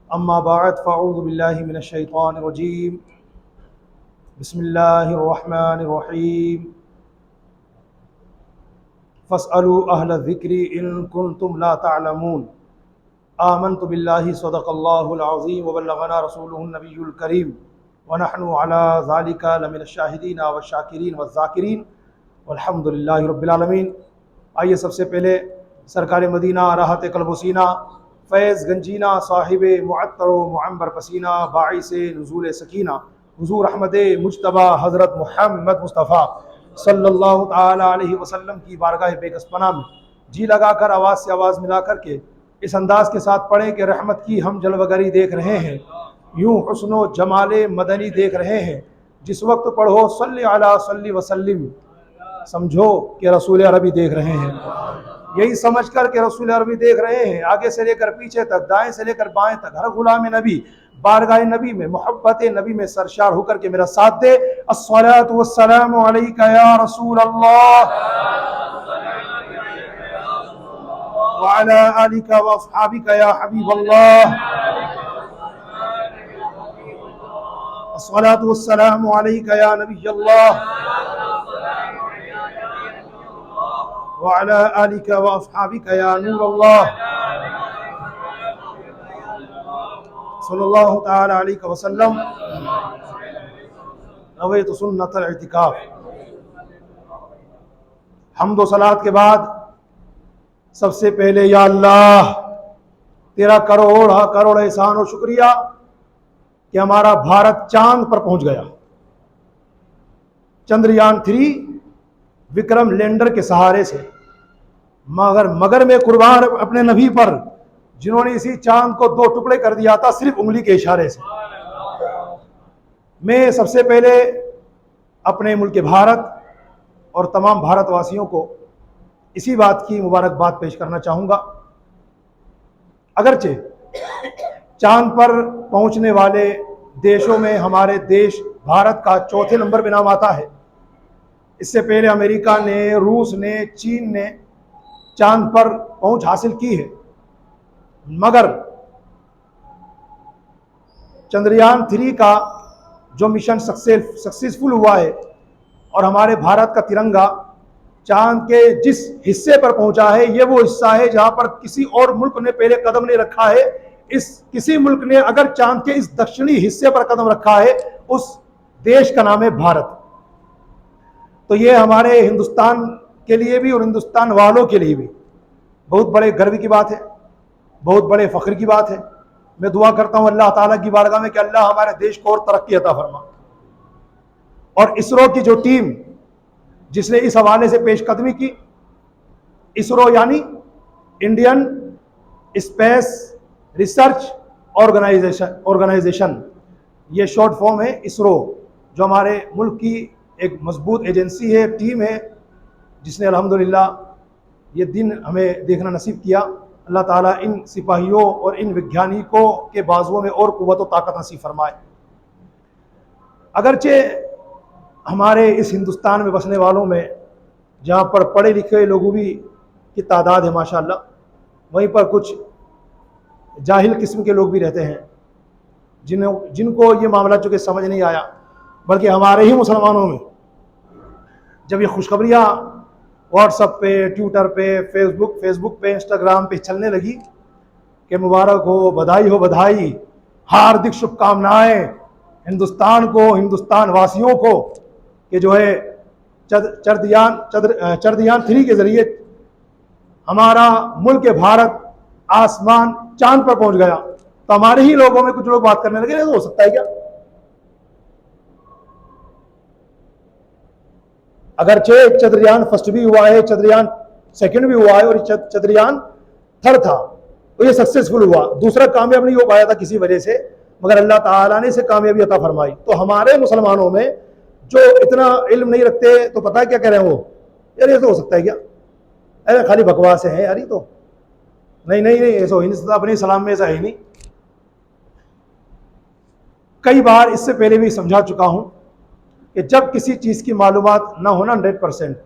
अम्मा बाद फ़अऊज़ु बिल्लाहि मिनश शैतानिर रजीम बिस्मिल्लाहिर रहमानिर रहीम फ़स्अलू अहल ज़िक्रि इन कुन्तुम ला तअलमून आमन्तु बिल्लाहि सदक़ल्लाहुल अज़ीम व बल्लगना रसूलुहुन नबियुल करीम व नहनु अला ज़ालिका लमिनश शाहिदीन व शाकिरीन व ज़ाकिरीन वल्हम्दुलिल्लाहि रब्बिल आलमीन। आइए सबसे पहले सरकार मदीना राहत क़ल्ब व सीना फैज़ गंजीना साहिब मुअत्तर व मुअम्बर पसीना बाइस नुज़ूल सकीना हुज़ूर अहमद मुज्तबा हज़रत मुहम्मद मुस्तफ़ा सल्लल्लाहु ताला अलैहि वसल्लम की बारगाह बेकसपना में जी लगाकर आवाज़ से आवाज़ मिला कर के इस अंदाज़ के साथ पढ़ें कि रहमत की हम जलवगरी देख रहे हैं, यूँ हुस्नो जमाले मदनी देख रहे हैं। जिस वक्त पढ़ो सल्ली अला सल्ली वसल्लिम, समझो कि रसूल अरबी देख रहे हैं। यही समझ कर के रसूल अरबी देख रहे हैं, आगे से लेकर पीछे तक, दाएं से लेकर बाएं तक, हर गुलाम नबी बारगाह नबी में मोहब्बत नबी में सरशार होकर के मेरा साथ दे। अस्सलातु वस्सलामु अलैका या रसूल अल्लाह व अला आलिका व अस्हाबिका या हबीब अल्लाह। अस्सलातु वस्सलामु अलैका या नबी अल्लाह व अला आलिका व अस्हाबिका या नूर अल्लाह सल्लल्लाहु ताला अलैहि वसल्लम। नवैतु सुन्नतल इतिकाफ। हम्द व सलात के बाद सबसे पहले या अल्लाह तेरा करोड़ एहसान और शुक्रिया कि हमारा भारत चांद पर पहुंच गया। चंद्रयान 3 विक्रम लैंडर के सहारे से, मगर में कुर्बान अपने नबी पर जिन्होंने इसी चांद को 2 टुकड़े कर दिया था सिर्फ उंगली के इशारे से। मैं सबसे पहले अपने मुल्क भारत और तमाम भारतवासियों को इसी बात की मुबारकबाद पेश करना चाहूँगा। अगरचे चांद पर पहुँचने वाले देशों में हमारे देश भारत का चौथे नंबर पे नाम आता है। इससे पहले अमेरिका ने, रूस ने, चीन ने चांद पर पहुँच हासिल की है, मगर चंद्रयान 3 का जो मिशन सक्सेसफुल हुआ है और हमारे भारत का तिरंगा चांद के जिस हिस्से पर पहुंचा है, ये वो हिस्सा है जहां पर किसी और मुल्क ने पहले कदम नहीं रखा है। इस किसी मुल्क ने अगर चांद के इस दक्षिणी हिस्से पर कदम रखा है, उस देश का नाम है भारत। तो ये हमारे हिंदुस्तान के लिए भी और हिंदुस्तान वालों के लिए भी बहुत बड़े गर्व की बात है, बहुत बड़े फ़ख्र की बात है। मैं दुआ करता हूँ अल्लाह ताला की बारगाह में कि अल्लाह हमारे देश को और तरक्की अता फरमा। और इसरो की जो टीम जिसने इस हवाले से पेशकदमी की, इसरो यानी इंडियन स्पेस रिसर्च ऑर्गेनाइजेशन, ये शॉर्ट फॉर्म है इसरो, जो हमारे मुल्क की एक मजबूत एजेंसी है, टीम है, जिसने अल्हम्दुलिल्लाह ये दिन हमें देखना नसीब किया। अल्लाह ताला इन सिपाहियों और इन वैज्ञानिकों के बाजुओं में और कुव्वत और ताकत नसीब फरमाए। अगरचे हमारे इस हिंदुस्तान में बसने वालों में जहाँ पर पढ़े लिखे लोगों भी की तादाद है माशाअल्लाह, वहीं पर कुछ जाहिल किस्म के लोग भी रहते हैं जिनको ये मामला चूँकि समझ नहीं आया। बल्कि हमारे ही मुसलमानों में जब ये खुशखबरियाँ व्हाट्सएप पे, ट्विटर पे, फेसबुक पे, इंस्टाग्राम पे चलने लगी कि मुबारक हो, बधाई, हार्दिक शुभकामनाएं हिंदुस्तान को, हिंदुस्तान वासियों को, कि जो है चंद्रयान 3 के ज़रिए हमारा मुल्क भारत आसमान चांद पर पहुंच गया। तो हमारे ही लोगों में कुछ लोग बात करने लगे, तो हो सकता है क्या? अगर चंद्रयान फर्स्ट भी हुआ है, चंद्रयान सेकंड भी हुआ है और चंद्रयान 3 था, तो ये सक्सेसफुल हुआ। दूसरा कामयाब नहीं हो पाया था किसी वजह से, मगर अल्लाह ताला ने इसे कामयाबी अता फरमाई। तो हमारे मुसलमानों में जो इतना इल्म नहीं रखते, तो पता है क्या कह रहे हैं वो, यार ये तो हो सकता है क्या, अरे खाली बकवास है यार, ये तो नहीं, ऐसा हो ही नहीं सकता, अपने इस्लाम में ऐसा है ही नहीं। कई बार इससे पहले भी समझा चुका हूं कि जब किसी चीज़ की मालूमात ना होना 100%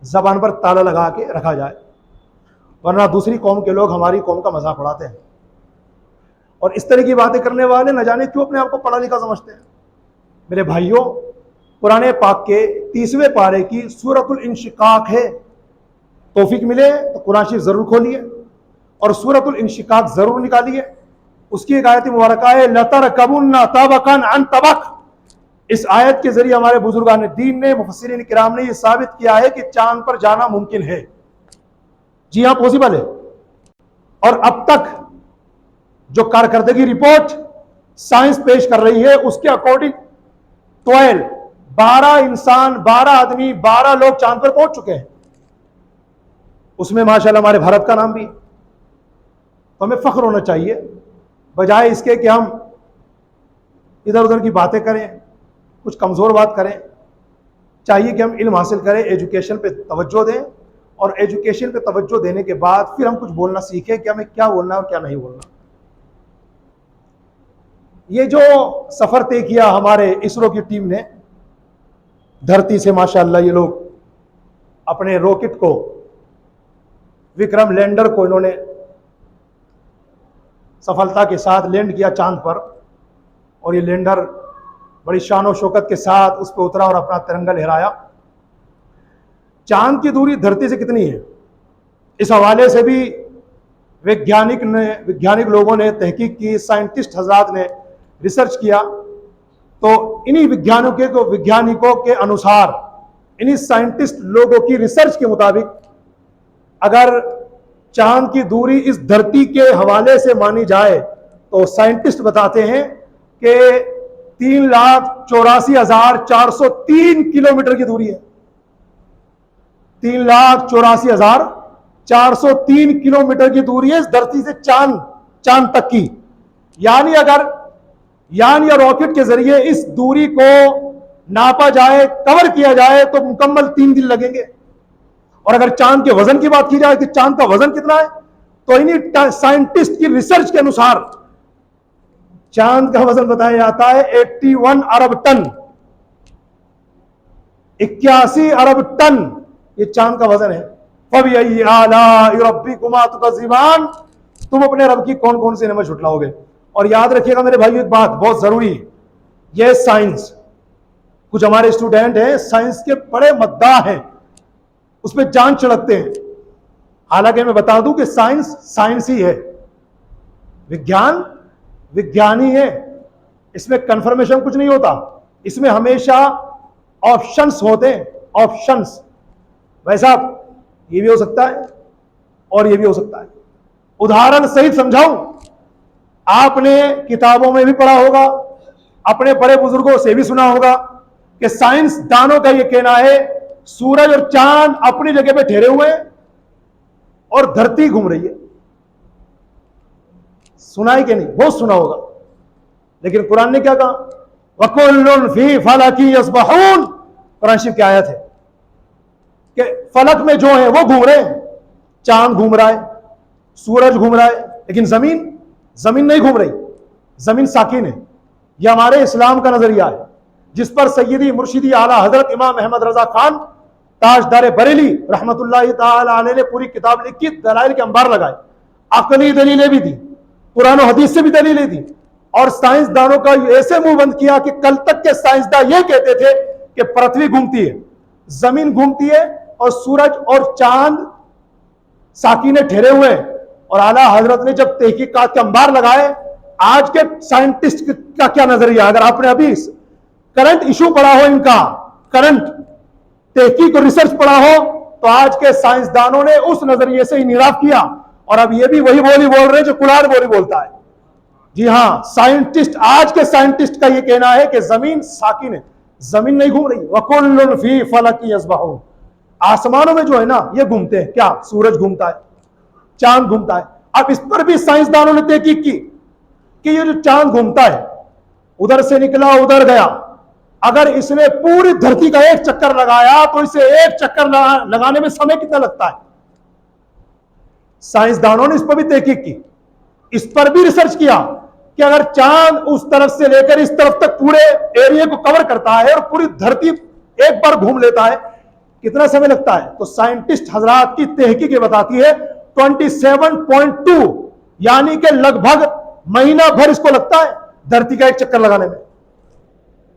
ज़बान पर ताला लगा के रखा जाए, वरना दूसरी कौम के लोग हमारी कौम का मजाक उड़ाते हैं। और इस तरह की बातें करने वाले न जाने क्यों अपने आप को पढ़ा लिखा समझते हैं। मेरे भाइयों, कुरान पाक के 30वें पारे की सूरतुल इंशिकाक है। तौफीक मिले तो कुरान शरीफ जरूर खोलिए और सूरतुल इंशिकाक जरूर निकालिए। उसकी एक आयत मुबारक है, लतरकबुन्ना तबकन अन तबक। इस आयत के जरिए हमारे बुजुर्गान दीन ने, मुफस्सिरीन किराम ने यह साबित किया है कि चांद पर जाना मुमकिन है। जी हाँ, पॉसिबल है। और अब तक जो कारकर्दगी रिपोर्ट साइंस पेश कर रही है उसके अकॉर्डिंग 12 इंसान, 12 आदमी, 12 लोग चांद पर पहुंच चुके हैं। उसमें माशाल्लाह हमारे भारत का नाम भी। तो हमें फख्र होना चाहिए, बजाय इसके कि हम इधर उधर की बातें करें, कुछ कमजोर बात करें। चाहिए कि हम इल्म हासिल करें, एजुकेशन पे तवज्जो दें, और एजुकेशन पे तवज्जो देने के बाद फिर हम कुछ बोलना सीखें कि हमें क्या बोलना है और क्या नहीं बोलना। ये जो सफर तय किया हमारे इसरो की टीम ने, धरती से माशाअल्लाह ये लोग अपने रॉकेट को, विक्रम लैंडर को इन्होंने सफलता के साथ लैंड किया चांद पर। और ये लैंडर बड़ी शान और शौकत के साथ उस पर उतरा और अपना तिरंगा लहराया। चांद की दूरी धरती से कितनी है, इस हवाले से भी वैज्ञानिक लोगों ने तहकीक की, साइंटिस्ट हजरात ने रिसर्च किया। तो इन्हीं वैज्ञानिकों के अनुसार, इन्हीं साइंटिस्ट लोगों की रिसर्च के मुताबिक, अगर चांद की दूरी इस धरती के हवाले से मानी जाए तो साइंटिस्ट बताते हैं कि 3,84,403 किलोमीटर की दूरी है। 3,84,403 किलोमीटर की दूरी है इस धरती से चांद तक की। यानी रॉकेट के जरिए इस दूरी को नापा जाए, कवर किया जाए तो मुकम्मल 3 दिन लगेंगे। और अगर चांद के वजन की बात की जाए कि चांद का वजन कितना है, तो इन्हीं साइंटिस्ट की रिसर्च के अनुसार चांद का वजन बताया जाता है 81 अरब टन। 81 अरब टन ये चांद का वजन है। फबिअय्यि आलाइ रब्बिकुमा तुकज़्ज़िबान, तुम अपने रब की कौन कौन सी नेमत झुटलाओगे। और याद रखिएगा मेरे भाइयों, एक बात बहुत जरूरी है, यह साइंस, कुछ हमारे स्टूडेंट हैं साइंस के बड़े मद्दाह हैं, उस पर जान छिड़कते हैं। हालांकि मैं बता दूं कि साइंस ही है, विज्ञान ही है। इसमें कंफर्मेशन कुछ नहीं होता, इसमें हमेशा ऑप्शंस होते हैं, ऑप्शंस। भाई साहब, ये भी हो सकता है और ये भी हो सकता है। उदाहरण सहित समझाऊं, आपने किताबों में भी पढ़ा होगा, अपने बड़े बुजुर्गों से भी सुना होगा कि साइंस दानों का यह कहना है सूरज और चांद अपनी जगह पे ठहरे हुए हैं और धरती घूम रही है। सुना है कि नहीं? बहुत सुना होगा। लेकिन कुरान ने क्या कहा? वकुल्लुन फी फलकी यस्बहून। कुरान शरीफ की आयत है कि फलक में जो है वो घूम रहे हैं। चांद घूम रहा है, सूरज घूम रहा है, लेकिन जमीन नहीं घूम रही। जमीन साकिन है। यह हमारे इस्लाम का नजरिया है, जिस पर सैयदी मुर्शिदी आला हजरत इमाम अहमद रजा खान ताजदार बरेली रहमतुल्लाहि ताला अलैह ने पूरी किताब लिखी, दलाइल के अंबार लगाए, अकली दलीलें भी दी, कुरान और हदीस से भी दलीलें दी। और साइंसदानों का ऐसे मुंह बंद किया कि कल तक के साइंसदान ये कहते थे कि पृथ्वी घूमती है, जमीन घूमती है और सूरज और चांद साकिने ठहरे हुए हैं। और आला हजरत ने जब तहकीकात के अंबार लगाए, आज के साइंटिस्ट का क्या नजरिया, अगर आपने अभी करंट इशू पढ़ा हो, इनका करंट तहकीक और रिसर्च पढ़ा हो, तो आज के साइंसदानों ने उस नजरिए से इनराफ किया। और अब ये भी वही बोली बोल रहे हैं जो कुलार बोली बोलता है। जी हाँ, साइंटिस्ट, आज के साइंटिस्ट का ये कहना है कि जमीन साकिन है, जमीन नहीं घूम रही। वकुल्लुन फी फलकी यस्बहून। आसमानों में जो है ना, ये घूमते हैं। क्या? सूरज घूमता है, चांद घूमता है। अब इस पर भी साइंसदानों ने तहकीक की कि ये जो चांद घूमता है, उधर से निकला उधर गया, अगर इसने पूरी धरती का एक चक्कर लगाया तो इसे एक चक्कर लगाने में समय कितना लगता है? साइंसदानों ने इस पर भी तहकीक की, इस पर भी रिसर्च किया कि अगर चांद उस तरफ से लेकर इस तरफ तक पूरे एरिया को कवर करता है और पूरी धरती एक बार घूम लेता है, कितना समय लगता है? तो साइंटिस्ट हजरात की तहकीक बताती है 27.2, यानी कि लगभग महीना भर इसको लगता है धरती का एक चक्कर लगाने में।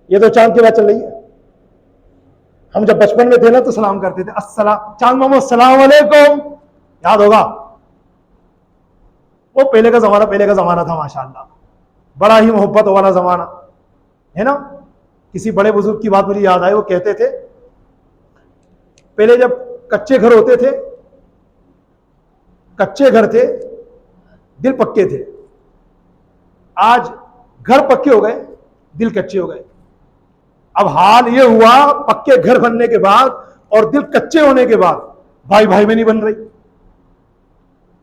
ये तो चांद की बात चल रही है। हम जब बचपन में थे ना तो सलाम करते थे, अस्सलाम चांद मामू अस्सलाम वालेकुम, याद होगा। वो पहले का जमाना था माशाअल्लाह, बड़ा ही मोहब्बत वाला जमाना है ना। किसी बड़े बुजुर्ग की बात मुझे याद आई, वो कहते थे पहले जब कच्चे घर होते थे, कच्चे घर थे, दिल पक्के थे। आज घर पक्के हो गए, दिल कच्चे हो गए। अब हाल ये हुआ, पक्के घर बनने के बाद और दिल कच्चे होने के बाद भाई भाई में नहीं बन रही,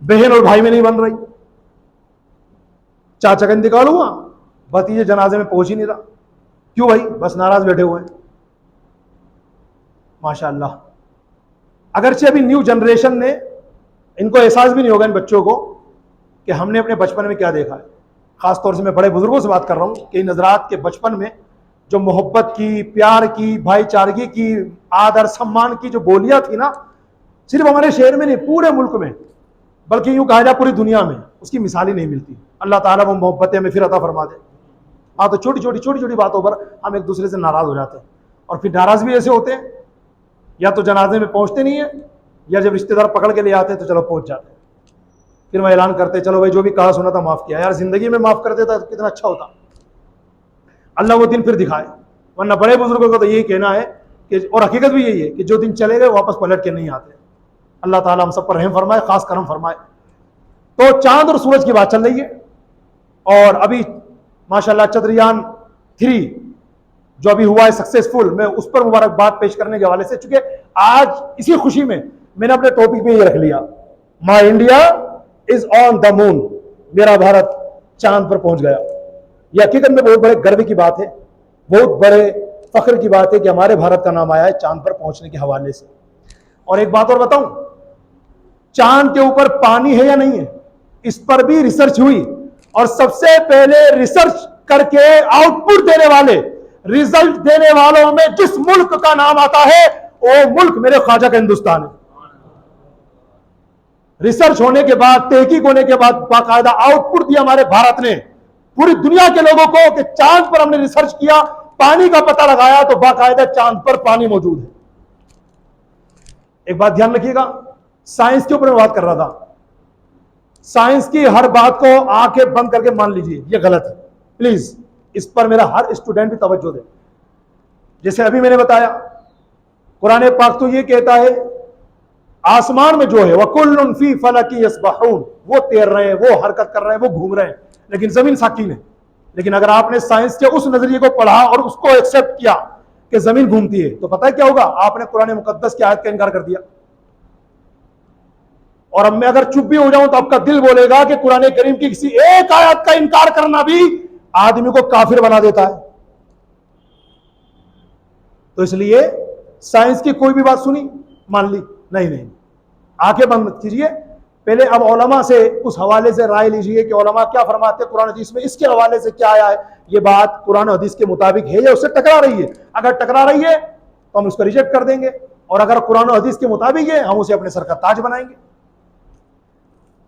बहन और भाई में नहीं बन रही। चाचा का इंतकाल हुआ, भतीजे जनाजे में पहुंच ही नहीं रहा। क्यों भाई? बस नाराज बैठे हुए हैं। माशाअल्लाह, अगरचे अभी न्यू जनरेशन ने, इनको एहसास भी नहीं होगा इन बच्चों को कि हमने अपने बचपन में क्या देखा है। खासतौर से मैं बड़े बुजुर्गों से बात कर रहा हूं कि इन हजरात के बचपन में जो मोहब्बत की, प्यार की, भाईचारगी की, आदर सम्मान की जो बोलियां थी ना, सिर्फ हमारे शहर में नहीं पूरे मुल्क में, बल्कि यूं कहा जाए पूरी दुनिया में, उसकी मिसाल ही नहीं मिलती। अल्लाह ताला वो मोहब्बतें हमें फिर अता फरमा दे। हाँ, तो छोटी छोटी बातों पर हम एक दूसरे से नाराज हो जाते हैं, और फिर नाराज भी ऐसे होते हैं, या तो जनाजे में पहुंचते नहीं है, या जब रिश्तेदार पकड़ के ले आते हैं तो चलो पहुंच जाते हैं। फिर वह ऐलान करते, चलो भाई जो भी कहा सुना था माफ किया। यार जिंदगी में माफ कर देता तो कितना अच्छा होता। अल्लाह वो दिन फिर दिखाए, वरना बड़े बुजुर्गों को तो यही कहना है कि, और हकीकत भी यही है कि जो दिन चले गए वापस पलट के नहीं आते। अल्लाह ताला हम सब पर रहम फरमाए, खास करम फरमाए। तो चांद और सूरज की बात चल रही है, और अभी माशाल्लाह चंद्रयान 3 जो अभी हुआ है सक्सेसफुल, मैं उस पर मुबारकबाद पेश करने के हवाले से, चूंकि आज इसी खुशी में मैंने अपने टॉपिक में ये रख लिया, my India is on the moon, मेरा भारत चांद पर पहुंच गया। यह हकीकत में बहुत बड़े गर्व की बात है, बहुत बड़े फख्र की बात है कि हमारे भारत का नाम आया है चांद पर पहुंचने के हवाले से। और एक बात और बताऊं, चांद के ऊपर पानी है या नहीं है, इस पर भी रिसर्च हुई, और सबसे पहले रिसर्च करके आउटपुट देने वाले, रिजल्ट देने वालों में जिस मुल्क का नाम आता है वो मुल्क मेरे ख्वाजा का हिंदुस्तान है। रिसर्च होने के बाद, तहकीक होने के बाद बाकायदा आउटपुट दिया हमारे भारत ने पूरी दुनिया के लोगों को कि चांद पर हमने रिसर्च किया, पानी का पता लगाया, तो बाकायदा चांद पर पानी मौजूद है। एक बात ध्यान रखिएगा, साइंस के ऊपर मैं बात कर रहा था। साइंस की हर बात को आंखें बंद करके मान लीजिए, यह गलत है। प्लीज इस पर मेरा हर स्टूडेंट भी तवज्जो दे। जैसे अभी मैंने बताया, कुरान पाक तो ये कहता है आसमान में जो है वकुल्लुन फी फलकी यस्बहून, वो तैर रहे हैं, वो हरकत कर रहे हैं, वो घूम रहे हैं, लेकिन जमीन साकिन है। लेकिन अगर आपने साइंस के उस नजरिए को पढ़ा और उसको एक्सेप्ट किया कि जमीन घूमती है, तो पता है क्या होगा? आपने कुरान मुकद्दस की आयत का इनकार कर दिया। और अब मैं अगर चुप भी हो जाऊं तो आपका दिल बोलेगा कि कुरान करीम की किसी एक आयत का इनकार करना भी आदमी को काफिर बना देता है। तो इसलिए साइंस की कोई भी बात सुनी मान ली, नहीं, आंखें बंद मत कीजिए। पहले अब उलमा से उस हवाले से राय लीजिए कि उलमा क्या फरमाते हैं कुरान हदीस में, इसके हवाले से क्या आया है, ये बात कुरान हदीस के मुताबिक है या उससे टकरा रही है। अगर टकरा रही है तो हम उसको रिजेक्ट कर देंगे, और अगर कुरान हदीस के मुताबिक है हम उसे अपने सर का ताज बनाएंगे।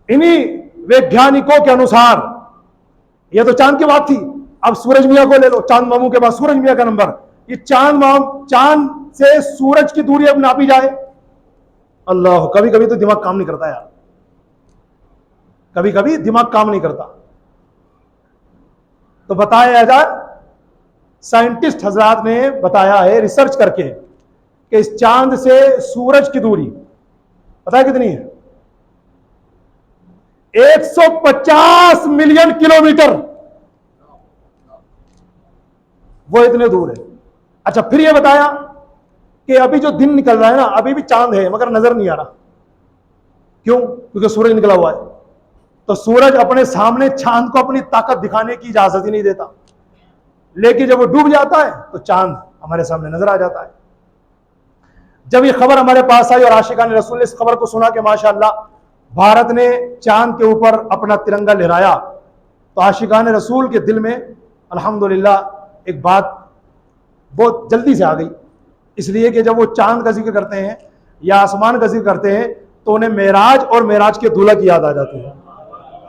इन्हीं वैज्ञानिकों के अनुसार, यह तो चांद की बात थी, अब सूरज मियां को ले लो, चांद मामू के बाद सूरज मियां का नंबर। ये चांद से सूरज की दूरी अब नापी जाए, अल्लाह, कभी कभी तो दिमाग काम नहीं करता यार, कभी कभी दिमाग काम नहीं करता। तो बताया जाए, साइंटिस्ट हजरात ने बताया है रिसर्च करके कि इस चांद से सूरज की दूरी पता है कितनी है? 150 मिलियन किलोमीटर, वो इतने दूर है। अच्छा, फिर यह बताया कि अभी जो दिन निकल रहा है ना, अभी भी चांद है मगर नजर नहीं आ रहा। क्यों? क्योंकि सूरज निकला हुआ है। तो सूरज अपने सामने चांद को अपनी ताकत दिखाने की इजाजत ही नहीं देता, लेकिन जब वो डूब जाता है तो चांद हमारे सामने नजर आ जाता है। जब ये खबर हमारे पास आई और आशिकान रसूल ने इस खबर को सुना कि माशाअल्लाह भारत ने चांद के ऊपर अपना तिरंगा लहराया, तो आशिकान रसूल के दिल में अल्हम्दुलिल्लाह एक बात बहुत जल्दी से आ गई। इसलिए कि जब वो चांद का जिक्र करते हैं या आसमान का जिक्र करते हैं तो उन्हें मेराज और मेराज के दूल्हा की याद आ जाती है।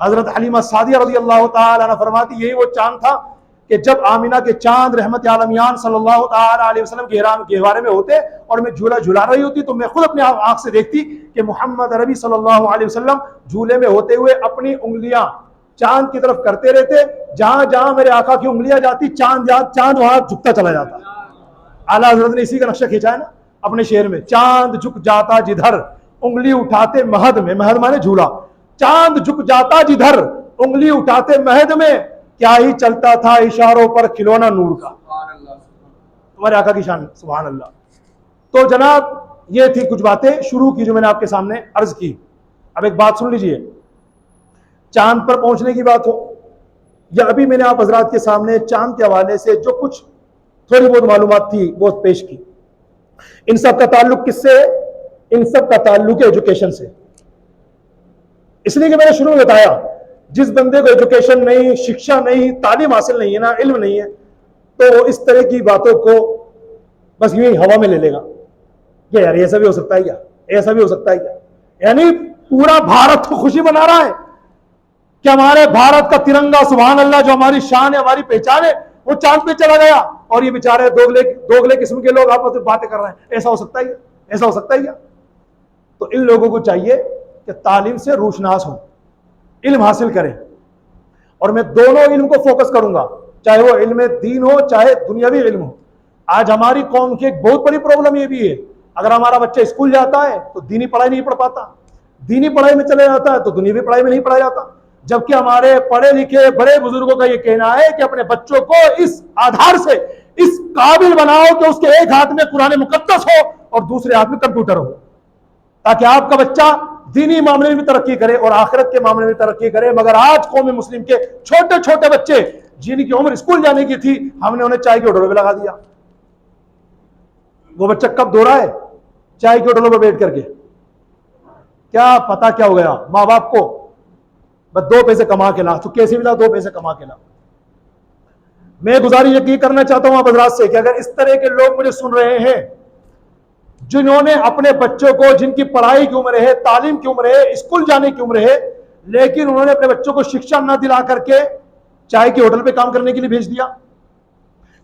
हजरत हलीमा सादिया रज़ी अल्लाह ताला अन्हा फरमाती यही वो चांद था कि जब आमिना के चांद रहमत आलमियान सल्लल्लाहु ताला अलैहि वसल्लम के गहवारे में होते और मैं झूला झुला रही होती तो मैं खुद अपने आंख से देखती कि मोहम्मद अरबी सल्लल्लाहु अलैहि वसल्लम झूले में होते हुए अपनी उंगलियां चांद की तरफ करते रहते, जहां जहां मेरे आका की उंगलियां जाती चांद वहां झुकता चला जाता। आला हजरत ने इसी का नक्शा खींचा है ना अपने शेर में, चांद झुक जाता जिधर उंगली उठाते महद में, महद माने झूला, चांद झुक जाता जिधर उंगली उठाते महद में, क्या ही चलता था इशारों पर खिलौना नूर का। तुम्हारे आका की शान, सुभान अल्लाह। तो जनाब ये थी कुछ बातें शुरू की जो मैंने आपके सामने अर्ज की। अब एक बात सुन लीजिए, चांद पर पहुंचने की बात हो या अभी मैंने आप हजरात के सामने चांद के हवाले से जो कुछ थोड़ी बहुत मालूमात थी वो पेश की, इन सब का ताल्लुक किससे? इन सब का ताल्लुक एजुकेशन से। इसलिए कि मैंने शुरू में बताया जिस बंदे को एजुकेशन नहीं, शिक्षा नहीं, तालीम हासिल नहीं है ना, इल्म नहीं है, तो इस तरह की बातों को बस यूं ही हवा में ले लेगा कि यार ऐसा भी हो सकता है क्या, ऐसा भी हो सकता है क्या। यानी पूरा भारत को खुशी मना रहा है कि हमारे भारत का तिरंगा सुभान अल्लाह जो हमारी शान है, हमारी पहचान है, वो चांद पे चला गया और ये बेचारे दोगले किस्म के लोग आपस में बातें कर रहे हैं। ऐसा हो सकता है, ऐसा हो सकता है क्या? तो इन लोगों को चाहिए कि तालीम से रूशनास हो, इल्म हासिल करें। और मैं दोनों इल्म को फोकस करूंगा, चाहे वो इल्म दीन हो चाहे दुनियावी इल्म हो। आज हमारी कौम की एक बहुत बड़ी प्रॉब्लम ये भी है, अगर हमारा बच्चा स्कूल जाता है तो दीनी पढ़ाई नहीं पढ़ पाता, दीनी पढ़ाई में चले जाता है तो दुनियावी पढ़ाई में नहीं पढ़ा जाता। जबकि हमारे पढ़े लिखे बड़े बुजुर्गों का ये कहना है कि अपने बच्चों को इस आधार से इस काबिल बनाओ कि उसके एक हाथ में कुरान मुकद्दस हो और दूसरे हाथ में कंप्यूटर हो, ताकि आपका बच्चा दीनी मामले में भी तरक्की करे और आखिरत के मामले में तरक्की करे। मगर आज कौम मुस्लिम के छोटे छोटे बच्चे जिनकी उम्र स्कूल जाने की थी, हमने उन्हें चाय के होटलों में लगा दिया। वो बच्चा कब दो रहा है चाय के होटलों में बैठ करके, क्या पता क्या हो गया। माँ बाप को बस 2 पैसे कमा के ला, तो कैसे भी ला 2 पैसे कमा के ला। मैं गुजारिश यकीन करना चाहता हूं आप हजरात से कि अगर इस तरह के लोग मुझे सुन रहे हैं जिन्होंने अपने बच्चों को, जिनकी पढ़ाई की उम्र है, तालीम की उम्र है, स्कूल जाने की उम्र है, लेकिन उन्होंने अपने बच्चों को शिक्षा न दिला करके चाय के होटल पे काम करने के लिए भेज दिया,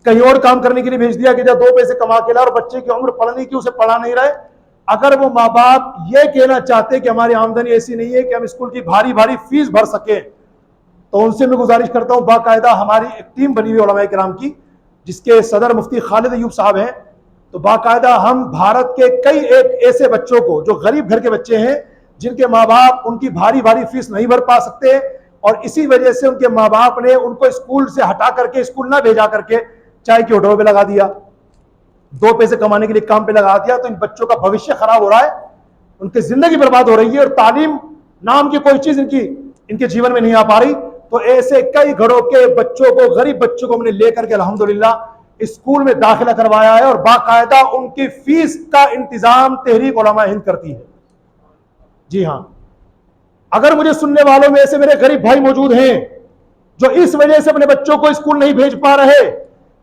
कहीं और काम करने के लिए भेज दिया कि जब 2 पैसे कमा के ला, और बच्चे की उम्र पढ़ने की, उसे पढ़ा नहीं रहे। अगर वो माँ बाप ये कहना चाहते कि हमारी आमदनी ऐसी नहीं है कि हम स्कूल की भारी भारी फीस भर सके, तो उनसे मैं गुजारिश करता हूं, बाकायदा हमारी एक टीम बनी हुई उलमा किराम की जिसके सदर मुफ्ती खालिद अयूब साहब हैं, तो बाकायदा हम भारत के कई एक ऐसे बच्चों को जो गरीब घर के बच्चे हैं, जिनके माँ बाप उनकी भारी भारी फीस नहीं भर पा सकते और इसी वजह से उनके माँ बाप ने उनको स्कूल से हटा करके, स्कूल ना भेजा करके चाय के होटलों पे लगा दिया, 2 पैसे कमाने के लिए काम पे लगा दिया। तो इन बच्चों का भविष्य खराब हो रहा है, उनकी जिंदगी बर्बाद हो रही है और तालीम नाम की कोई चीज इनके जीवन में नहीं आ पा रही। तो ऐसे कई घरों के बच्चों को, गरीब बच्चों को हमने लेकर के अल्हम्दुलिल्लाह स्कूल में दाखिला करवाया है और बाकायदा उनकी फीस का इंतजाम तहरीक उलमा हिंद करती है। जी हां, अगर मुझे सुनने वालों में ऐसे मेरे गरीब भाई मौजूद हैं जो इस वजह से अपने बच्चों को स्कूल नहीं भेज पा रहे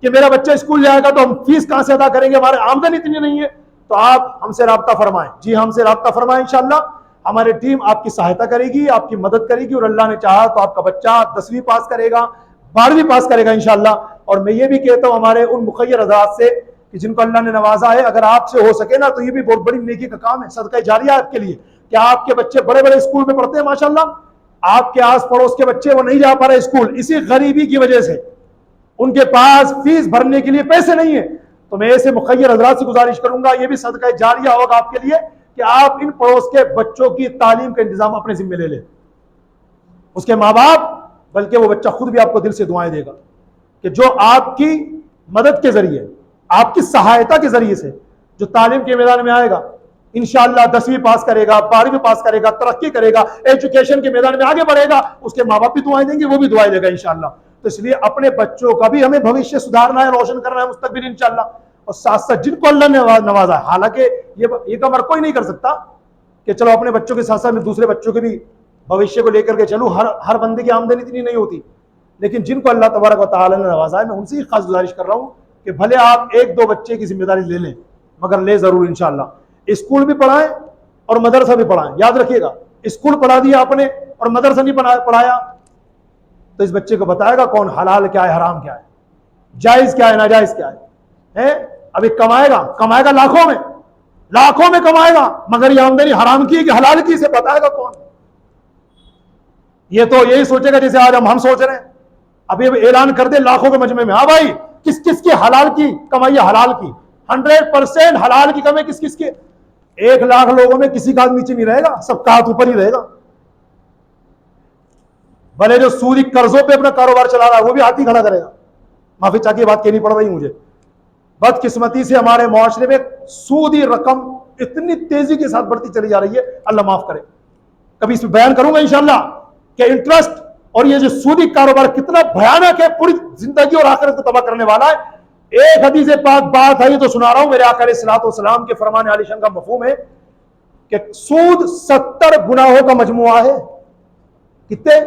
कि मेरा बच्चा स्कूल जाएगा तो हम फीस कहां से अदा करेंगे, हमारे आमदनी इतनी नहीं है, तो आप हमसे राब्ता फरमाएं। जी, हमसे राब्ता फरमाएं, इंशाअल्लाह हमारी टीम आपकी सहायता करेगी, आपकी मदद करेगी और अल्लाह ने चाहा तो आपका बच्चा 10वीं पास करेगा, 12वीं पास करेगा इंशाअल्लाह। और मैं ये भी कहता हूं हमारे उन मुखय्यर हज़रात से कि जिनको अल्लाह ने नवाजा है, अगर आपसे हो सके ना तो ये भी बहुत बड़ी नेकी का काम है, सदका जारिया आपके लिए, कि आपके बच्चे बड़े बड़े स्कूल में पढ़ते हैं माशाअल्लाह, आपके आस पड़ोस के बच्चे वो नहीं जा पा रहे स्कूल इसी गरीबी की वजह से, उनके पास फीस भरने के लिए पैसे नहीं है। तो मैं ऐसे मुखय्यर हज़रात से गुजारिश करूंगा, ये भी सदका जारिया होगा आपके लिए कि आप इन पड़ोस के बच्चों की तालीम का इंतजाम अपने जिम्मे ले लें। उसके माँ बाप बल्कि वो बच्चा खुद भी आपको दिल से दुआएं देगा कि जो आपकी मदद के जरिए, आपकी सहायता के जरिए से जो तालीम के मैदान में आएगा, इंशाअल्लाह 10वीं पास करेगा, 12वीं पास करेगा, तरक्की करेगा, एजुकेशन के मैदान में आगे बढ़ेगा, उसके माँ बाप भी दुआएं देंगे, वो भी दुआएं देगा इंशाअल्लाह। तो इसलिए अपने बच्चों का भी हमें भविष्य सुधारना है, रोशन करना है मुस्तकबिल इंशाअल्लाह। और साथ साथ जिनको अल्लाह ने नवाजा है, हालांकि ये कमर कोई नहीं कर सकता कि चलो अपने बच्चों के साथ साथ मैं दूसरे बच्चों के भी भविष्य को लेकर के चलूं, हर बंदे की आमदनी इतनी नहीं होती, लेकिन जिनको अल्लाह तबारक व तआला ने नवाजा है, मैं उनसे ही खास गुजारिश कर रहा हूं कि भले आप 1-2 बच्चे की जिम्मेदारी ले लें, मगर ले जरूर इंशाअल्लाह। स्कूल भी पढ़ाएं और मदरसा भी पढ़ाएं। याद रखिएगा, स्कूल पढ़ा दिया आपने, और मदरसा नहीं पढ़ाया, तो इस बच्चे को बताएगा कौन हलाल क्या है, हराम क्या है, जायज क्या है, नाजायज क्या है? अभी कमाएगा लाखों में कमाएगा, मगर ये आमदनी हराम की कि हलाल की, इसे बताएगा कौन? ये तो यही सोचेगा जैसे आज हम सोच रहे हैं। अभी ऐलान कर दे लाखों के मजमे में, हाँ भाई किस किस की हलाल की कमाई है, हलाल की 100% हलाल की कमाई किस किस की? 1 लाख लोगों में किसी का हाथ नीचे नहीं रहेगा, सबका हाथ ऊपर ही रहेगा। भले जो सूदी कर्जों पे अपना कारोबार चला रहा है वो भी हाथ ही खड़ा करेगा। माफी चाह के बात कहनी पड़ रही मुझे। बदकिस्मती से हमारे मुआशरे में सूदी रकम इतनी तेजी के साथ बढ़ती चली जा रही है, अल्लाह माफ करे। कभी इसमें बयान करूंगा इंशाअल्लाह कि इंटरेस्ट और ये जो सूदी कारोबार कितना भयानक है, पूरी जिंदगी और आखिरत को तबाह करने वाला है। एक हदीस पाक बात है, ये तो सुना रहा हूं, मेरे आका अलैहिस्सलाम के फरमान आलिशान का मफहूम है कि सूद 70 गुनाहों का मजमुआ है। कितने?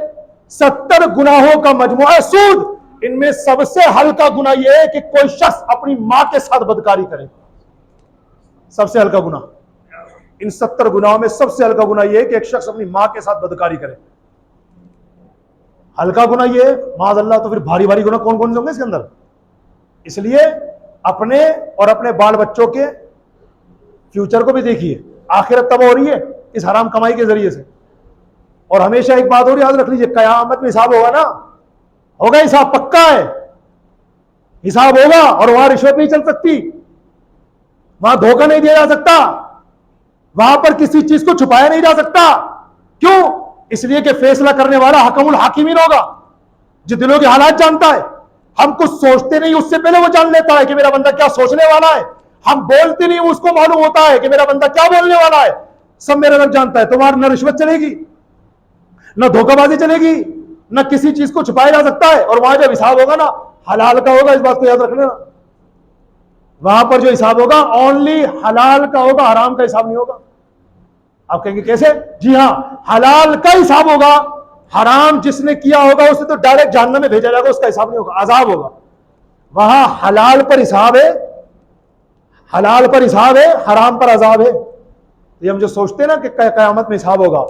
70 गुनाहों का मजमुआ है सूद। इनमें सबसे हल्का गुनाह यह है कि कोई शख्स अपनी मां के साथ बदकारी करे, सबसे हल्का गुनाह। इन 70 गुनाहों में सबसे हल्का गुनाह यह है कि एक शख्स अपनी मां के साथ बदकारी करे। हल्का गुनाह यह है, माज़अल्लाह, तो फिर भारी भारी गुनाह कौन कौन से होंगे इसके अंदर? इसलिए अपने और अपने बाल बच्चों के फ्यूचर को भी देखिए। आखिरत तबाह हो रही है इस हराम कमाई के जरिए से। और हमेशा एक बात और याद रख लीजिए, कयामत में हिसाब होगा ना, होगा हिसाब, पक्का है हिसाब होगा। और वहां रिश्वत नहीं चल सकती, वहां धोखा नहीं दिया जा सकता, वहां पर किसी चीज को छुपाया नहीं जा सकता। क्यों? इसलिए कि फैसला करने वाला हकमुल हाकिमीन होगा, जो दिलों के हालात जानता है। हम कुछ सोचते नहीं, उससे पहले वो जान लेता है कि मेरा बंदा क्या सोचने वाला है। हम बोलते नहीं, उसको मालूम होता है कि मेरा बंदा क्या बोलने वाला है। सब मेरा रब जानता है। तुम्हारा न रिश्वत चलेगी, न धोखाबाजी चलेगी, न किसी चीज को छुपाया जा सकता है। और वहां जब हिसाब होगा ना, हलाल का होगा, इस बात को याद रख लेना। वहां पर जो हिसाब होगा ओनली हलाल का होगा, हराम का हिसाब नहीं होगा। आप कहेंगे कैसे? जी हाँ, हलाल का हिसाब होगा, हराम जिसने किया होगा उसे तो डायरेक्ट जहन्नम में भेजा जाएगा, उसका हिसाब नहीं होगा, अजाब होगा। वहां हलाल पर हिसाब है, हलाल पर हिसाब है, हराम पर अजाब है। ये हम जो सोचते हैं ना कि कयामत में हिसाब होगा,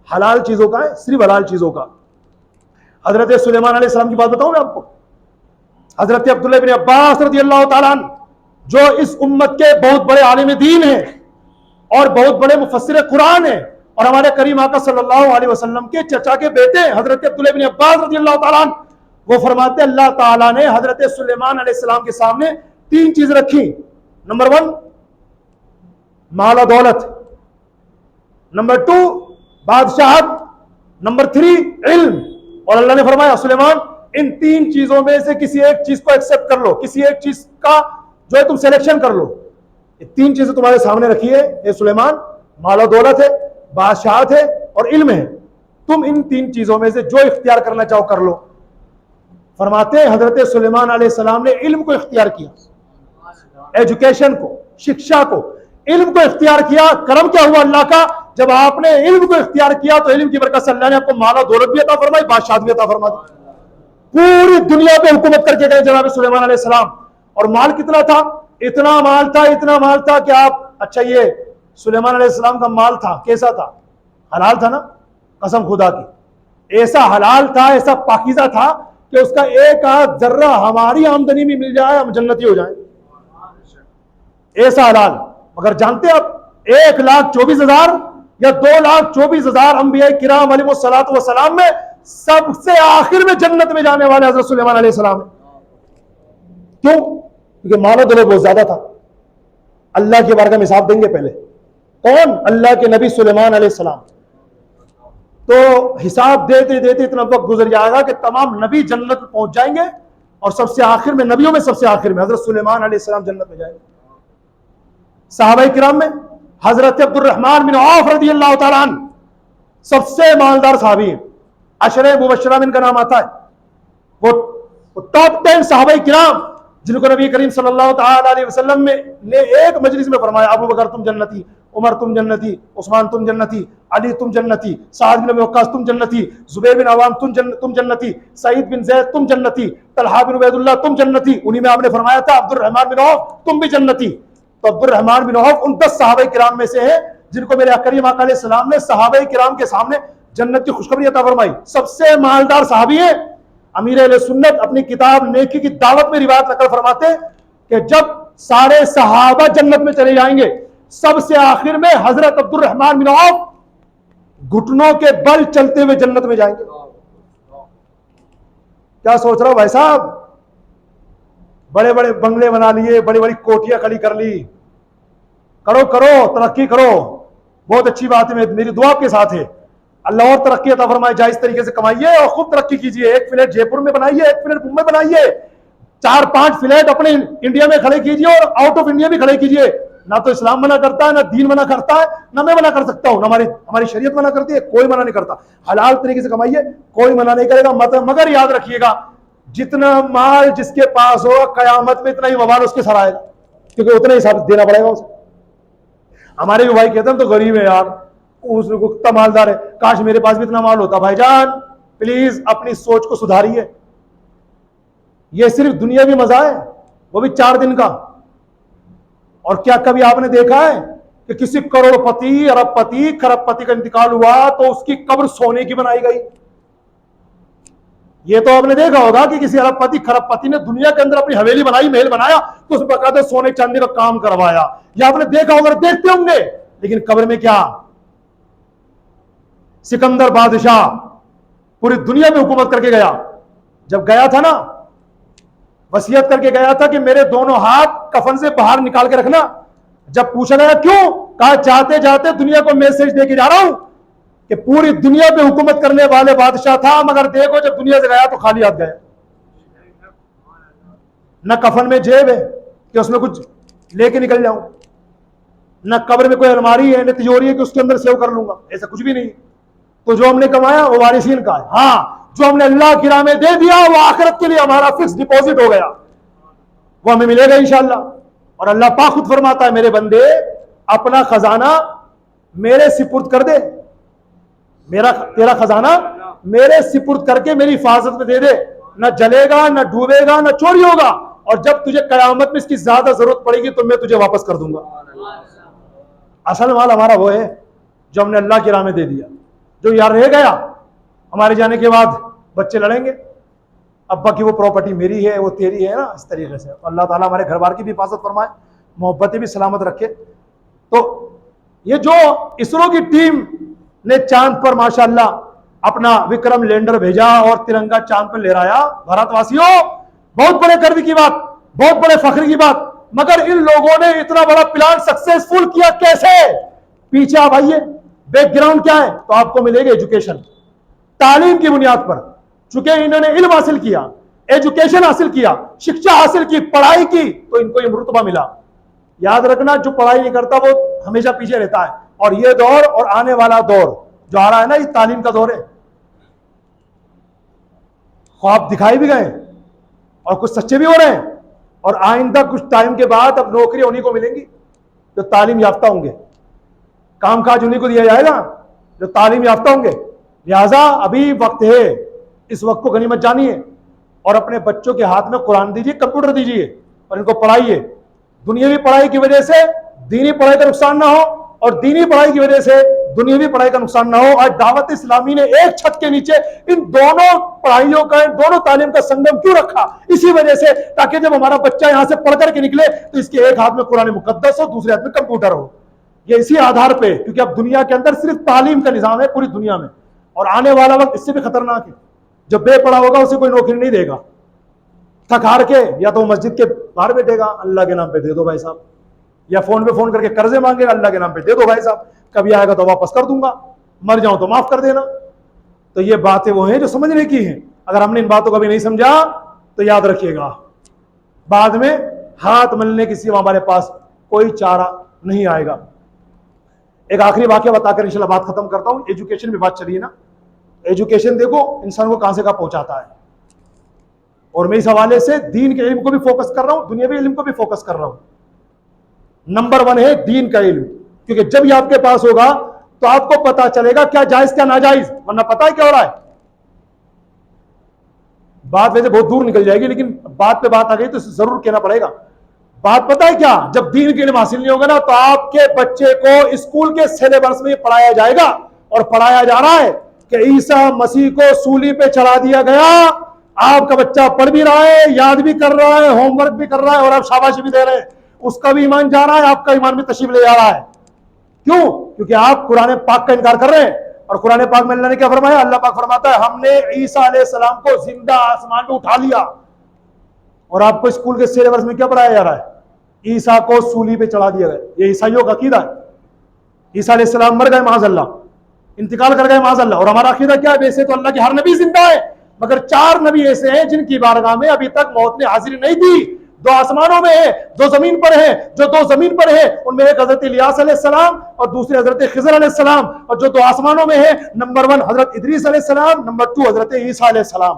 हलाल चीजों का है, सिर्फ हलाल चीजों का। हजरत सुलेमान अलैहिस्सलाम की बात बताऊं मैं आपको। हजरत अब्दुल्लाह इब्न अब्बास रज़ियल्लाहु ताला अन्हु, जो इस उम्मत के बहुत बड़े आलिम दीन हैं और बहुत बड़े मुफस्सिर कुरान हैं, और हमारे करीम आका सल्लल्लाहु अलैहि वसल्लम के चचा के बेटे हजरत अब्दुल्लाह इब्न अब्बास रज़ियल्लाहु ताला अन्हु, वो फरमाते हैं अल्लाह ताला ने हजरत सुलेमान अलैहिस्सलाम के सामने 3 चीज रखी। नंबर 1 माल और दौलत, नंबर 2 बादशाहत, नंबर 3 इल्म। और अल्लाह ने फरमाया सुलेमान इन 3 चीजों में से किसी एक चीज को एक्सेप्ट कर लो, किसी एक चीज का जो है तुम सिलेक्शन कर लो। ये 3 चीजें तुम्हारे सामने रखी है ये सुलेमान, माल और दौलत है, बादशाहत है और इल्म है। तुम इन 3 चीजों में से जो इख्तियार करना चाहो कर लो। फरमाते हैं हजरत सुलेमान अलैहिस्सलाम ने इल्म को इख्तियार किया, एजुकेशन को, शिक्षा को, इल्म को इख्तियार किया। करम क्या हुआ अल्लाह का, जब आपने इल्म को इख्तियार किया तो इल्म की बरकत से अल्लाह ने आपको माल और दौलत भी अता फरमाई, बादशाहत भी अता फरमा दी। पूरी दुनिया पे हुकूमत करके गए जनाब सुलेमान अलैहिस्सलाम। और माल कितना था? इतना माल था, इतना माल था कि आप, अच्छा ये सुलेमान अलैहिस्सलाम का माल था, कैसा था? हलाल था ना, कसम खुदा की। ऐसा हलाल था, ऐसा पाकीज़ा था कि उसका एक आध जर्रा हमारी आमदनी में मिल जाए हम जन्नती हो जाए, ऐसा हलाल। मगर जानते आप 1,24,000 या 2,24,000 अंबिया किराम अलैहिमुस्सलातु वस्सलाम में सबसे आखिर में जन्नत में जाने वाले हजरत सुलेमान अलैहिस्सलाम। क्यों? क्योंकि माल और दौलत बहुत ज्यादा था। अल्लाह की बारगाह में हिसाब देंगे पहले। कौन? अल्लाह के नबी सुलेमान अलैहिस्सलाम। तो हिसाब देते देते इतना वक्त गुजर जाएगा कि तमाम नबी जन्नत में पहुंच जाएंगे और सबसे आखिर में, नबियों में सबसे आखिर में हजरत सुलेमान अलैहिस्सलाम जन्नत में जाएंगे। सहाबाए किराम में हजरत अब्दुर्रहमान बिन औफ रज़ियल्लाहु ताला अन्हु सबसे मालदार सहाबी हैं, अशरे मुबश्शरा में इनका नाम आता है। वो टॉप 10 सहाबाए किराम जिनको नबी करीम सल्लल्लाहु ताला अलैहि वसल्लम ने एक मजलिस में फरमाया, अबू बकर तुम जन्नती, उमर तुम जन्नती, उस्मान तुम जन्नती, अली तुम जन्नती, साद बिन अबी वक्कास तुम जन्नती, जुबैर बिन अवाम तुम जन्नती, सईद बिन ज़ैद तुम जन्नती, तलहा बिन उबैदुल्लाह तुम जन्नती। उन्हीं में आपने फरमाया था अब्दुर्रहमान बिन औफ तुम भी जन्नती। तो अब्दुर्रहमान बिन औफ उन 10 सहाबाए किराम में से है जिनको मेरे करीम आका अलैहि सलाम ने सहाबाए किराम के सामने जन्नत की खुशखबरी अता फरमाई। सबसे मालदार सहाबी है। अमीर अहले सुन्नत अपनी किताब नेकी की दावत में रिवायत नकल फरमाते हैं कि जब सारे सहाबा जन्नत में चले जाएंगे, सबसे आखिर में हजरत अब्दुल रहमान बिन औफ घुटनों के बल चलते हुए जन्नत में जाएंगे। क्या सोच रहा हो भाई साहब? बड़े बड़े बंगले बना लिए, बड़ी बड़ी कोठियां खड़ी कर ली। करो करो, तरक्की करो, बहुत अच्छी बात है, मेरी दुआ आपके साथ है। अल्लाह और तरक्की अता फरमाए, जायज तरीके से कमाइए और खूब तरक्की कीजिए। एक फ्लैट जयपुर में बनाइए, एक फ्लैट मुंबई बनाइए, 4-5 फ्लैट अपने इंडिया में खड़े कीजिए और आउट ऑफ इंडिया भी खड़े कीजिए। ना तो इस्लाम मना करता है, ना दीन मना करता है, ना मैं मना कर सकता हूं, ना हमारी शरीयत मना करती है, कोई मना नहीं करता। हलाल तरीके से कमाइए, कोई मना नहीं करेगा। मगर याद रखिएगा, जितना माल जिसके पास हो, कयामत में इतना ही वबाल उसके सर आएगा, क्योंकि उतना ही देना पड़ेगा उसे। हमारे भी भाई कहते हैं तो गरीब है यार, उसको कितना मालदार है, काश मेरे पास भी इतना माल होता। भाईजान प्लीज अपनी सोच को सुधारिए। यह सिर्फ दुनिया भी मजा है, वो भी 4 दिन का। और क्या कभी आपने देखा है कि किसी करोड़पति, अरबपति, खरबपति का इंतकाल हुआ तो उसकी कब्र सोने की बनाई गई? ये तो आपने देखा होगा कि किसी अरबपति, खरबपति ने दुनिया के अंदर अपनी हवेली बनाई, महल बनाया, तो उसमें बकायदे सोने चांदी का काम करवाया। या आपने देखा होगा, देखते होंगे। लेकिन कब्र में क्या? सिकंदर बादशाह पूरी दुनिया में हुकूमत करके गया। जब गया था ना, वसीयत करके गया था कि मेरे दोनों हाथ कफन से बाहर निकाल के रखना। जब पूछा गया क्यों, कहा जाते जाते दुनिया को मैसेज देके जा रहा हूं कि पूरी दुनिया पे हुकूमत करने वाले बादशाह था, मगर देखो जब दुनिया से गया तो खाली हाथ गया। न कफन में जेब है कि उसमें कुछ लेके निकल जाऊं, न कब्र में कोई अलमारी है, न तिजोरी है कि उसके अंदर सेव कर लूंगा, ऐसा कुछ भी नहीं। तो जो हमने कमाया वो वारिसीन का है। हाँ, जो हमने अल्लाह की राह में दे दिया वो आखिरत के लिए हमारा फिक्स डिपॉजिट हो गया, वो हमें मिलेगा इंशाअल्लाह। और अल्लाह पाक खुद फरमाता है, मेरे बंदे अपना खजाना मेरे सिपुर्द कर दे, तेरा खजाना मेरे सिपुर्द करके मेरी हिफाजत में दे दे, न जलेगा, न डूबेगा, न चोरी होगा। और जब तुझे कयामत में इसकी ज्यादा जरूरत पड़ेगी तो मैं तुझे वापस कर दूंगा। असल माल हमारा वो है जो हमने अल्लाह की राह में दे दिया। जो यार रह गया, हमारे जाने के बाद बच्चे लड़ेंगे, अब्बा की वो प्रॉपर्टी मेरी है, वो तेरी है ना, इस तरीके से। अल्लाह ताला हमारे घर बार की भी हिफाजत फरमाए, मोहब्बतें भी सलामत रखे। तो ये जो इसरो की टीम ने चांद पर माशाअल्लाह अपना विक्रम लैंडर भेजा और तिरंगा चांद पर लहराया, भारतवासियों बहुत बड़े गर्व की बात, बहुत बड़े फख्र की बात। मगर इन लोगों ने इतना बड़ा प्लान सक्सेसफुल किया कैसे? पीछे आप आइए, बैकग्राउंड क्या है तो आपको मिलेगी एजुकेशन, तालीम की बुनियाद पर। चूंकि इन्होंने इल्म हासिल किया, एजुकेशन हासिल किया, शिक्षा हासिल की, पढ़ाई की, तो इनको ये रुतबा मिला। याद रखना, जो पढ़ाई नहीं करता वो हमेशा पीछे रहता है। और ये दौर और आने वाला दौर जो आ रहा है ना, ये तालीम का दौर है। ख्वाब दिखाए भी गए और कुछ सच्चे भी हो रहे हैं। और आइंदा कुछ टाइम के बाद अब नौकरी उन्हीं को मिलेंगी जो तालीम याफ्ता होंगे, कामकाज उन्हीं को दिया जाएगा जो तालीम याफ्ता होंगे। लिहाजा अभी वक्त है, इस वक्त को गनीमत जानिए और अपने बच्चों के हाथ में कुरान दीजिए, कंप्यूटर दीजिए और इनको पढ़ाइए। दुनियावी पढ़ाई की वजह से दीनी पढ़ाई का नुकसान ना हो और दीनी पढ़ाई की वजह से दुनियावी पढ़ाई का नुकसान ना हो। आज दावत इस्लामी ने एक छत के नीचे इन दोनों पढ़ाइयों का, इन दोनों तालीम का संगम क्यों रखा? इसी वजह से, ताकि जब हमारा बच्चा यहां से पढ़ करके निकले तो इसके एक हाथ में कुरान मुकद्दस हो, दूसरे हाथ में कंप्यूटर हो। ये इसी आधार पे, क्योंकि अब दुनिया के अंदर सिर्फ तालीम का निजाम है पूरी दुनिया में, और आने वाला वक्त इससे भी खतरनाक है। जब बेपढ़ा होगा उसे कोई नौकरी नहीं देगा, थक हार के या तो मस्जिद के बाहर बैठेगा, अल्लाह के नाम पे दे दो भाई साहब, या फोन पे फोन करके कर्जे मांगेगा, अल्लाह के नाम पे दे दो भाई साहब, कभी आएगा तो वापस कर दूंगा, मर जाऊं तो माफ कर देना। तो ये बातें वो हैं जो समझने की हैं। अगर हमने इन बातों को भी नहीं समझा तो याद रखिएगा, बाद में हाथ मलने की सिवा हमारे पास कोई चारा नहीं आएगा। एक आखिरी वाकया बताकर इंशाल्लाह बात खत्म करता हूं। एजुकेशन में बात चली है ना, एजुकेशन देखो इंसान को कहां से कहां पहुंचाता है। और मैं इस हवाले से दीन के इल्म को भी फोकस कर रहा हूं, दुनियावी इल्म को भी फोकस कर रहा हूं। नंबर 1 है दीन का इल्म, क्योंकि जब ये आपके पास होगा तो आपको पता चलेगा क्या जायज क्या नाजायज। वरना पता है क्या हो रहा है, बात वैसे बहुत दूर निकल जाएगी, लेकिन बात पे बात आ गई तो जरूर कहना पड़ेगा। बात पता है क्या, जब दीन के इल्म हासिल नहीं होगा ना, तो आपके बच्चे को स्कूल के सिलेबस में पढ़ाया जाएगा और पढ़ाया जा रहा है कि ईसा मसीह को सूली पे चढ़ा दिया गया, आपका बच्चा पढ़ भी रहा है, याद भी कर रहा है, होमवर्क भी कर रहा है और आप शाबाशी भी दे रहे हैं, उसका भी ईमान जा रहा है, आपका ईमान भी तशरीफ ले जा रहा है। क्यों? क्योंकि आप कुरान पाक का इनकार कर रहे हैं। और कुरान पाक में अल्लाह ने क्या फरमाया? अल्लाह पाक फरमाता है हमने ईसा अलैहिस्सलाम को जिंदा आसमान पे उठा लिया। और आपको स्कूल के सिलेबस में क्या पढ़ाया जा रहा है? ईसा को सूली पे चढ़ा दिया गया। ये ईसाइयों का अकीदा है। ईसा अलैहिस्सलाम मर गए माज़अल्लाह, इंतकाल कर गए माज़अल्लाह। और हमारा अकीदा क्या है? वैसे तो अल्लाह के हर नबी जिंदा है, मगर 4 नबी ऐसे हैं जिनकी बारगाह में अभी तक मौत ने हाजिरी नहीं दी। 2 आसमानों में है, 2 जमीन पर है। जो 2 जमीन पर है उनमें एक हजरत इलियास अलैहिस्सलाम और दूसरे हजरत खिज़र अलैहिस्सलाम। और जो 2 आसमानों में है, नंबर 1 हजरत इदरीस अलैहिस्सलाम, नंबर 2 हजरत ईसा अलैहिस्सलाम।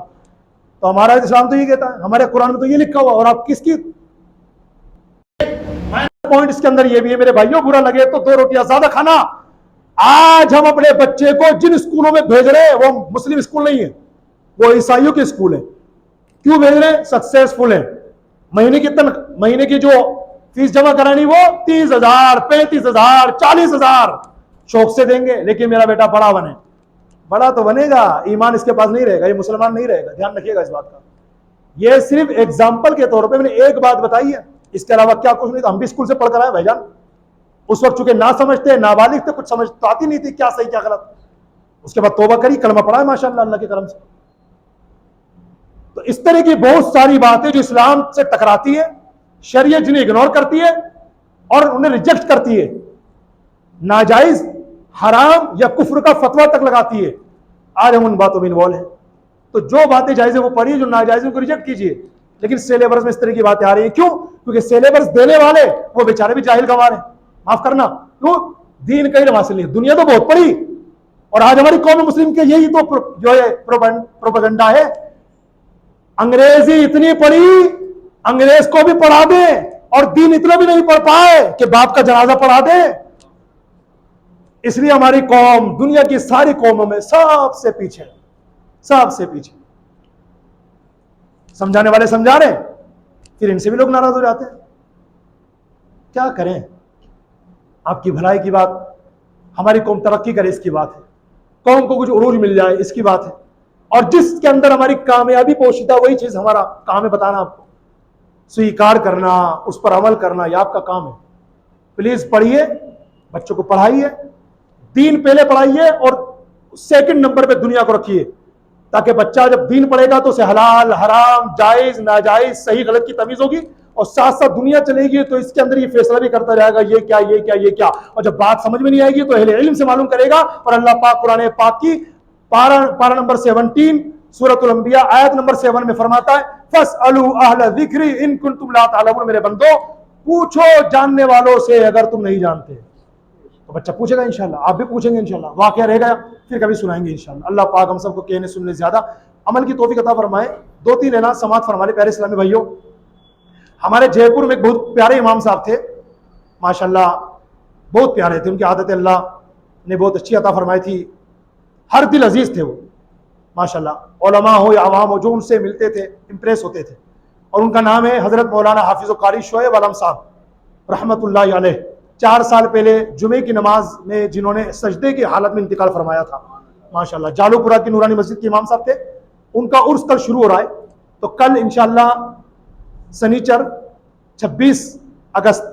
तो हमारा इस्लाम तो ये कहता है, हमारे कुरान में तो ये लिखा हुआ। और आप किसकी पॉइंट इसके अंदर ये भी है मेरे भाइयों, बुरा लगे तो 2 रोटियां ज्यादा खाना। आज हम अपने बच्चे को जिन स्कूलों में भेज रहे हैं वो मुस्लिम स्कूल नहीं है, वो ईसाइयों के स्कूल है। क्यों भेज रहे हैं? सक्सेसफुल है। महीने की जो फीस जमा करानी वो 30,000, 35,000, 40,000 शौक से देंगे, लेकिन मेरा बेटा बड़ा बने। बड़ा तो बनेगा, ईमान इसके पास नहीं रहेगा, ये मुसलमान नहीं रहेगा। ध्यान रखिएगा इस बात का। ये सिर्फ एग्जाम्पल के तौर पे मैंने एक बात बताई है, इसके अलावा क्या कुछ नहीं। तो हम भी स्कूल से पढ़कर आए भाईजान। उस वक्त चूंकि ना समझते, नाबालिग थे, कुछ समझ तो आती नहीं थी क्या सही क्या गलत। उसके बाद तौबा करी, कलमा पढ़ा है माशाअल्लाह अल्लाह के करम से। तो इस तरह की बहुत सारी बातें जो इस्लाम से टकराती है, शरीयत जिन्हें इग्नोर करती है और उन्हें रिजेक्ट करती है, नाजायज, हराम या कुफ्र का फतवा तक लगाती है, आज हम उन बातों में इन्वॉल्व हैं। तो जो बातें जायज है वो पढ़िए, जो नाजायज है उनको रिजेक्ट कीजिए। लेकिन सिलेबस में इस तरह की बातें आ रही हैं, क्यों? क्योंकि सिलेबस देने वाले वो बेचारे भी जाहिल गंवार हैं, माफ करना। क्यों? दीन का इल्म हासिल नहीं, दुनिया तो बहुत पढ़ी। और आज हमारी कौम मुस्लिम के यही तो जो है प्रोपेगेंडा है, अंग्रेजी इतनी पढ़ी, अंग्रेज को भी पढ़ा दे, और दीन इतना भी नहीं पढ़ पाए कि बाप का जनाजा पढ़ा दे। इसलिए हमारी कौम दुनिया की सारी कौमों में सबसे पीछे, सबसे पीछे। समझाने वाले समझा रहे, फिर इनसे भी लोग नाराज हो जाते हैं। क्या करें? आपकी भलाई की बात, हमारी कौम तरक्की करे इसकी बात है, कौम को कुछ उरूज मिल जाए इसकी बात है। और जिसके अंदर हमारी कामयाबी पोशीदा, वही चीज हमारा काम है बताना आपको, स्वीकार करना, उस पर अमल करना, यह आपका काम है। प्लीज पढ़िए, बच्चों को पढ़ाइए, दीन पहले पढ़ाइए और सेकंड नंबर पे दुनिया को रखिए, ताकि बच्चा जब दीन पढ़ेगा तो उसे हलाल हराम, जायज नाजायज, सही गलत की तमीज होगी। और साथ साथ दुनिया चलेगी तो इसके अंदर ये फैसला भी करता रहेगा, ये क्या ये क्या ये क्या। और जब बात समझ में नहीं आएगी तो अहले इल्म से मालूम करेगा। और अल्लाह पाक कुरान पाक की पारा नंबर 17 सूरतुल अंबिया आयत नंबर 7 में फरमाता है, फसअलू अहल ज़िक्री इन कुंतुम ला तालमून। मेरे बंदो, पूछो जानने वालों से अगर तुम नहीं जानते। तो बच्चा पूछेगा इंशाल्लाह, आप भी पूछेंगे इंशाल्लाह, वाकया रह गया फिर कभी सुनाएंगे इंशाल्लाह। अल्लाह पाक हम सबको कहने सुनने ज्यादा अमल की तौफीक अता फरमाए। 2-3 लेना समात फरमाने प्यारे इस्लामी भाइयों। हमारे जयपुर में एक बहुत प्यारे इमाम साहब थे माशाल्लाह, बहुत प्यारे थे। उनकी आदत अल्लाह ने बहुत अच्छी अता फरमाई थी, हर दिल अजीज थे वो माशाल्लाह। उलमा हो या आवाम हो, जो उनसे मिलते थे इम्प्रेस होते थे। और उनका नाम है हजरत मौलाना हाफिज कारी शोएब आलम साहब रहमतुल्लाह अलैह। 4 साल पहले जुमे की नमाज में जिन्होंने सजदे की हालत में इंतकाल फरमाया था माशाल्लाह, जालूपुरा की नूरानी मस्जिद के इमाम साहब थे। उनका उर्स कल शुरू हो रहा है, तो कल इंशाल्लाह सनीचर 26 अगस्त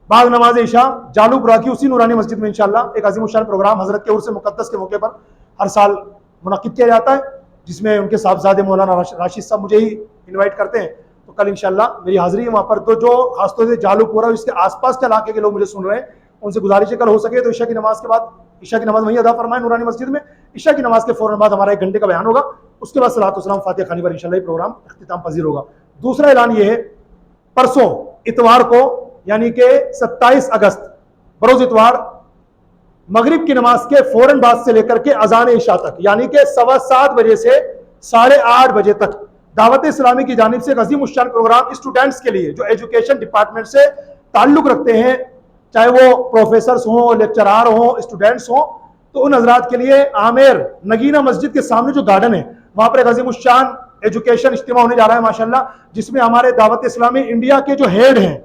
बाद नमाज इशा जालूपुरा की उसी नूरानी मस्जिद में इंशाल्लाह एक अजीम शान प्रोग्राम हजरत के उर्स मुकद्दस के मौके पर हर साल मुनक्किद किया जाता है, जिसमें उनके साहबजादे मौलाना राशिद साहब मुझे ही इन्वाइट करते हैं। तो कल इंशाल्लाह मेरी हाजिरी है वहाँ पर। तो जो खासतौर से जालूपुरा और इसके आसपास के इलाके के लोग मुझे सुन रहे हैं, उनसे गुजारिश है कल हो सके तो ईशा की नमाज के बाद, ईशा की नमाज वहीं अदा फरमाएं नूरानी मस्जिद में। ईशा की नमाज के फौरन बाद हमारा 1 घंटे का बयान होगा, उसके बाद सलात वसलाम फातिहा खानी पर इंशाल्लाह प्रोग्राम इख्तिताम पजीर होगा। दूसरा ऐलान ये है, परसों इतवार को यानी कि 27 अगस्त बरोज इतवार मगरिब की नमाज के फौरन बाद से लेकर के अजान इशा तक, यानी कि 7:15 बजे से 8:30 बजे तक दावत इस्लामी की जानिब से एक अजीम उश्शान प्रोग्राम स्टूडेंट्स के लिए जो एजुकेशन डिपार्टमेंट से ताल्लुक रखते हैं, चाहे वो प्रोफेसर्स हों, लेक्चरार हों, स्टूडेंट्स हों, तो उन हजरात के लिए आमेर नगीना मस्जिद के सामने जो गार्डन है वहां पर एक अजीम उश्शान एजुकेशन इज्तिमा होने जा रहा है माशाल्लाह, जिसमें हमारे दावत इस्लामी इंडिया के जो हेड हैं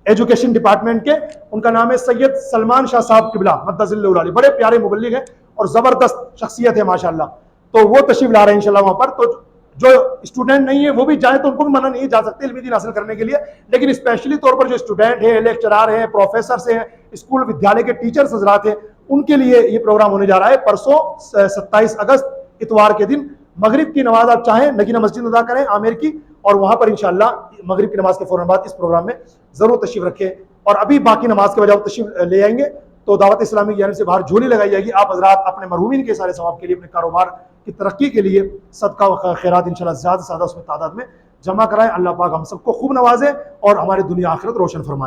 एजुकेशन डिपार्टमेंट के, उनका नाम है सैयद सलमान शाह साहब किबला मद्दजिल्लुल अली, बड़े प्यारे मुबल्लिग हैं। और ज़बरदस्त शख्सियत है माशाल्लाह, तो वो तशरीफ ला रहे हैं इंशाल्लाह वहाँ पर। तो जो स्टूडेंट नहीं है वो भी जाए तो उनको भी मना नहीं जा सकते इल्मी दीन हासिल करने के लिए, लेकिन स्पेशली तौर पर जो स्टूडेंट है, लेक्चरार हैं, प्रोफेसर हैं, स्कूल विद्यालय के टीचर्स हजरात हैं, उनके लिए ये प्रोग्राम होने जा रहा है। परसों 27 अगस्त इतवार के दिन मगरिब की नमाज आप चाहें नगीना मस्जिद अदा करें आमिर की, और वहां पर इंशाल्लाह मगरिब की नमाज के फौरन बाद इस प्रोग्राम में जरूर तशरीफ रखें। और अभी बाकी नमाज के बजाय तशरीफ ले आएंगे तो दावत इस्लामी की जानिब से बाहर झोली लगाई जाएगी। आप हजरात अपने मरहूमीन के सारे सवाब के लिए, अपने कारोबार की तरक्की के लिए सदका व खैरात इंशाल्लाह ज़्यादा से ज़्यादा उसमें तादाद में जमा कराएं। अल्लाह पाक हम सबको खूब नवाजे और हमारी दुनिया आखिरत रोशन फरमाए।